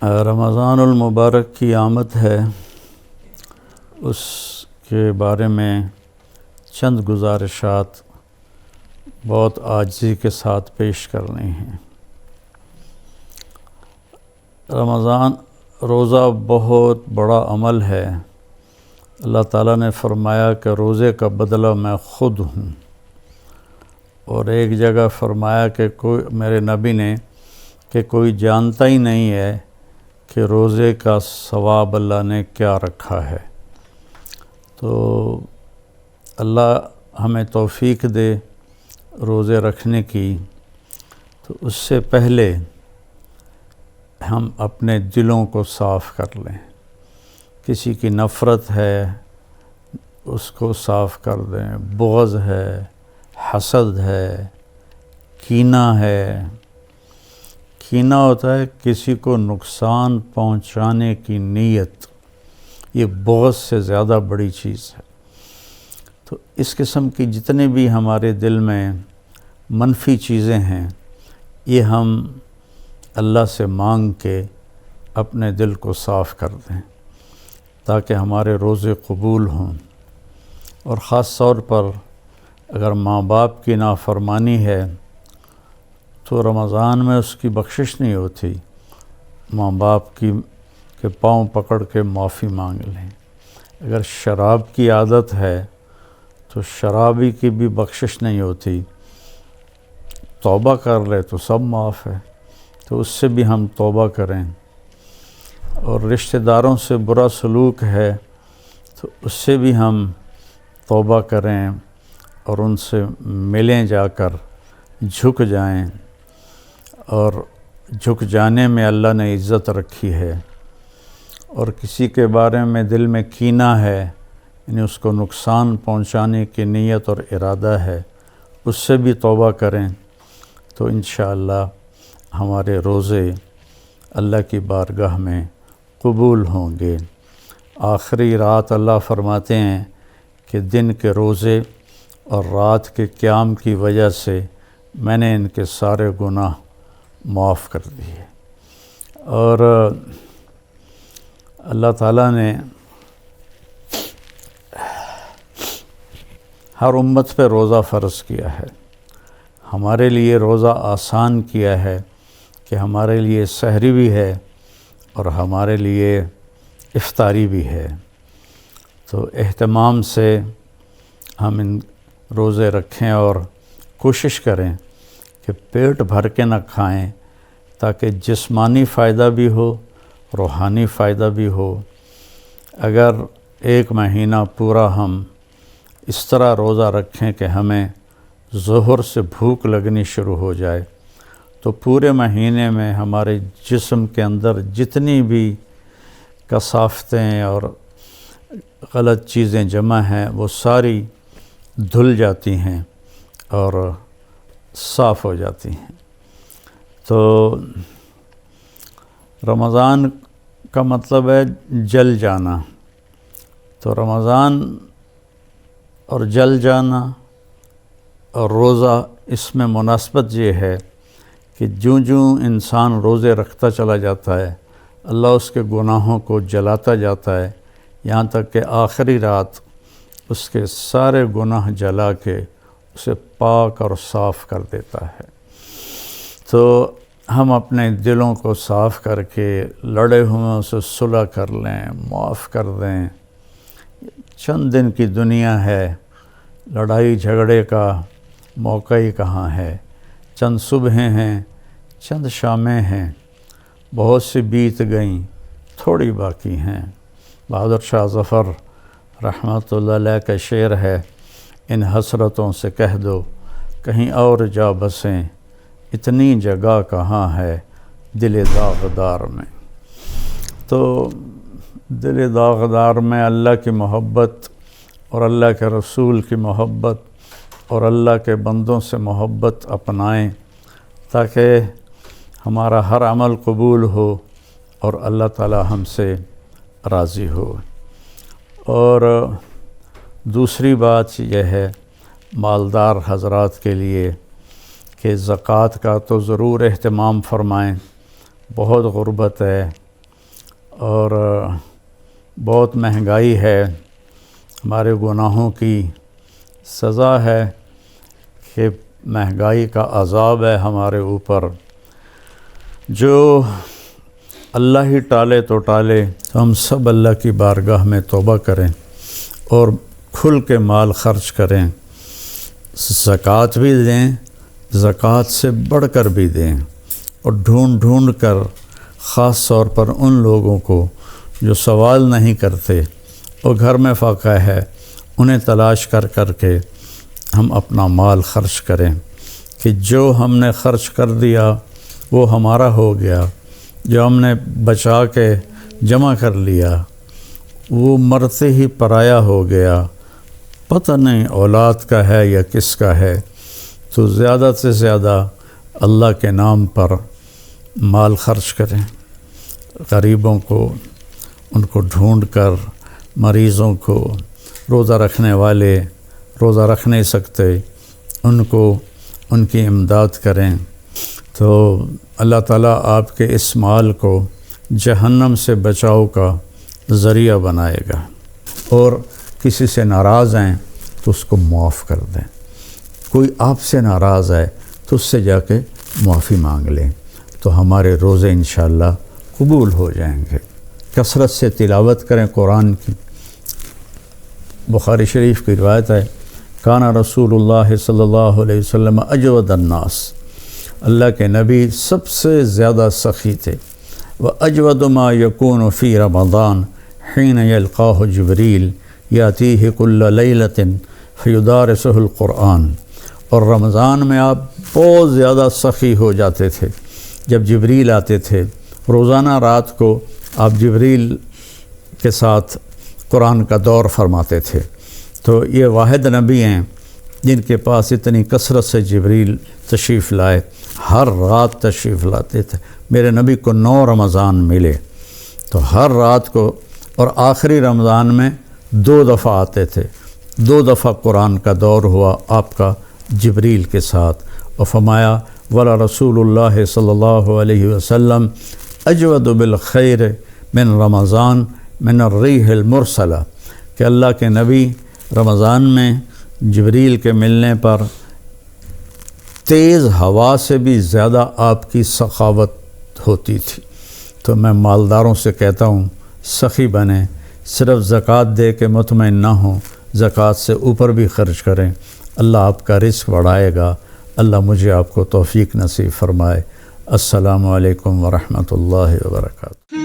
رمضان المبارک کی آمد ہے، اس کے بارے میں چند گزارشات بہت عاجزی کے ساتھ پیش کرنی ہیں۔ رمضان روزہ بہت بڑا عمل ہے۔ اللہ تعالیٰ نے فرمایا کہ روزے کا بدلہ میں خود ہوں، اور ایک جگہ فرمایا کہ میرے نبی نے کہ کوئی جانتا ہی نہیں ہے کہ روزے کا ثواب اللہ نے کیا رکھا ہے۔ تو اللہ ہمیں توفیق دے روزے رکھنے کی۔ تو اس سے پہلے ہم اپنے دلوں کو صاف کر لیں۔ کسی کی نفرت ہے اس کو صاف کر دیں، بغض ہے، حسد ہے، کینہ ہے۔ کینہ ہوتا ہے کسی کو نقصان پہنچانے کی نیت، یہ بغض سے زیادہ بڑی چیز ہے۔ تو اس قسم کی جتنے بھی ہمارے دل میں منفی چیزیں ہیں، یہ ہم اللہ سے مانگ کے اپنے دل کو صاف کر دیں تاکہ ہمارے روزے قبول ہوں۔ اور خاص طور پر اگر ماں باپ کی نافرمانی ہے تو رمضان میں اس کی بخشش نہیں ہوتی۔ ماں باپ کے پاؤں پکڑ کے معافی مانگ لیں۔ اگر شراب کی عادت ہے تو شرابی کی بھی بخشش نہیں ہوتی، توبہ کر لے تو سب معاف ہے۔ تو اس سے بھی ہم توبہ کریں۔ اور رشتہ داروں سے برا سلوک ہے تو اس سے بھی ہم توبہ کریں اور ان سے ملیں، جا کر جھک جائیں۔ اور جھک جانے میں اللہ نے عزت رکھی ہے۔ اور کسی کے بارے میں دل میں کینہ ہے، یعنی اس کو نقصان پہنچانے کی نیت اور ارادہ ہے، اس سے بھی توبہ کریں تو انشاءاللہ ہمارے روزے اللہ کی بارگاہ میں قبول ہوں گے۔ آخری رات اللہ فرماتے ہیں کہ دن کے روزے اور رات کے قیام کی وجہ سے میں نے ان کے سارے گناہ معاف کر دیے۔ اور اللہ تعالیٰ نے ہر امت پہ روزہ فرض کیا ہے۔ ہمارے لیے روزہ آسان کیا ہے کہ ہمارے لیے سحری بھی ہے اور ہمارے لیے افطاری بھی ہے۔ تو اہتمام سے ہم ان روزے رکھیں اور کوشش کریں کہ پیٹ بھر کے نہ کھائیں تاکہ جسمانی فائدہ بھی ہو، روحانی فائدہ بھی ہو۔ اگر ایک مہینہ پورا ہم اس طرح روزہ رکھیں کہ ہمیں ظہر سے بھوک لگنی شروع ہو جائے تو پورے مہینے میں ہمارے جسم کے اندر جتنی بھی کثافتیں اور غلط چیزیں جمع ہیں وہ ساری دھل جاتی ہیں اور صاف ہو جاتی ہیں۔ تو رمضان کا مطلب ہے جل جانا۔ تو رمضان اور جل جانا اور روزہ، اس میں مناسبت یہ ہے کہ جوں انسان روزے رکھتا چلا جاتا ہے اللہ اس کے گناہوں کو جلاتا جاتا ہے، یہاں تک کہ آخری رات اس کے سارے گناہ جلا کے اسے پاک اور صاف کر دیتا ہے۔ تو ہم اپنے دلوں کو صاف کر کے لڑے ہوئے اسے صلح کر لیں، معاف کر دیں۔ چند دن کی دنیا ہے، لڑائی جھگڑے کا موقع ہی کہاں ہے۔ چند صبحیں ہیں، چند شامیں ہیں، بہت سی بیت گئیں، تھوڑی باقی ہیں۔ بہادر شاہ ظفر رحمۃ اللہ علیہ کا شعر ہے، ان حسرتوں سے کہہ دو کہیں اور جا بسیں، اتنی جگہ کہاں ہے دل داغدار میں۔ تو دل داغدار میں اللہ کی محبت اور اللہ کے رسول کی محبت اور اللہ کے بندوں سے محبت اپنائیں تاکہ ہمارا ہر عمل قبول ہو اور اللہ تعالی ہم سے راضی ہو۔ اور دوسری بات یہ ہے مالدار حضرات کے لیے کہ زکوٰۃ کا تو ضرور اہتمام فرمائیں۔ بہت غربت ہے، اور بہت مہنگائی ہے، ہمارے گناہوں کی سزا ہے کہ مہنگائی کا عذاب ہے ہمارے اوپر۔ جو اللہ ہی ٹالے تو ٹالے، ہم سب اللہ کی بارگاہ میں توبہ کریں اور کھل کے مال خرچ کریں، زکوٰۃ بھی دیں، زکوٰۃ سے بڑھ کر بھی دیں، اور ڈھونڈ ڈھونڈ کر خاص طور پر ان لوگوں کو جو سوال نہیں کرتے اور گھر میں فاقہ ہے، انہیں تلاش کر کر کے ہم اپنا مال خرچ کریں کہ جو ہم نے خرچ کر دیا وہ ہمارا ہو گیا، جو ہم نے بچا کے جمع کر لیا وہ مرتے ہی پرایا ہو گیا، پتہ نہیں اولاد کا ہے یا کس کا ہے۔ تو زیادہ سے زیادہ اللہ کے نام پر مال خرچ کریں، غریبوں کو، ان کو ڈھونڈ کر، مریضوں کو، روزہ رکھنے والے روزہ رکھ نہیں سکتے ان کو ان کی امداد کریں، تو اللہ تعالیٰ آپ کے اس مال کو جہنم سے بچاؤ کا ذریعہ بنائے گا۔ اور کسی سے ناراض ہیں تو اس کو معاف کر دیں، کوئی آپ سے ناراض ہے تو اس سے جا کے معافی مانگ لیں، تو ہمارے روزے انشاءاللہ قبول ہو جائیں گے۔ کثرت سے تلاوت کریں قرآن کی۔ بخاری شریف کی روایت ہے، کانا رسول اللہ صلی اللہ علیہ وسلم اجود الناس، اللہ کے نبی سب سے زیادہ سخی تھے۔ وَأَجْوَدُ مَا يَكُونُ فِي رَمَضَانَ حِينَ يَلْقَاهُ جِبْرِيلُ يَأْتِيهِ كُلَّ لَيْلَةٍ فَيُدَارِسُهُ الْقُرْآنَ، اور رمضان میں آپ بہت زیادہ سخی ہو جاتے تھے۔ جب جبریل آتے تھے روزانہ رات کو آپ جبریل کے ساتھ قرآن کا دور فرماتے تھے، تو یہ واحد نبی ہیں جن کے پاس اتنی کثرت سے جبریل تشریف لائے، ہر رات تشریف لاتے تھے۔ میرے نبی کو 9 رمضان ملے تو ہر رات کو، اور آخری رمضان میں 2 دفعہ آتے تھے، 2 دفعہ قرآن کا دور ہوا آپ کا جبریل کے ساتھ، اور فرمایا ولا رسول اللہ صلی اللہ علیہ وسلم اجود بالخیر من رمضان من الریح المرسلہ، کہ اللہ کے نبی رمضان میں جبریل کے ملنے پر تیز ہوا سے بھی زیادہ آپ کی سخاوت ہوتی تھی۔ تو میں مالداروں سے کہتا ہوں سخی بنیں، صرف زکوٰۃ دے کے مطمئن نہ ہوں، زکوٰۃ سے اوپر بھی خرچ کریں، اللہ آپ کا رزق بڑھائے گا۔ اللہ مجھے آپ کو توفیق نصیب فرمائے۔ السلام علیکم ورحمۃ اللہ وبرکاتہ۔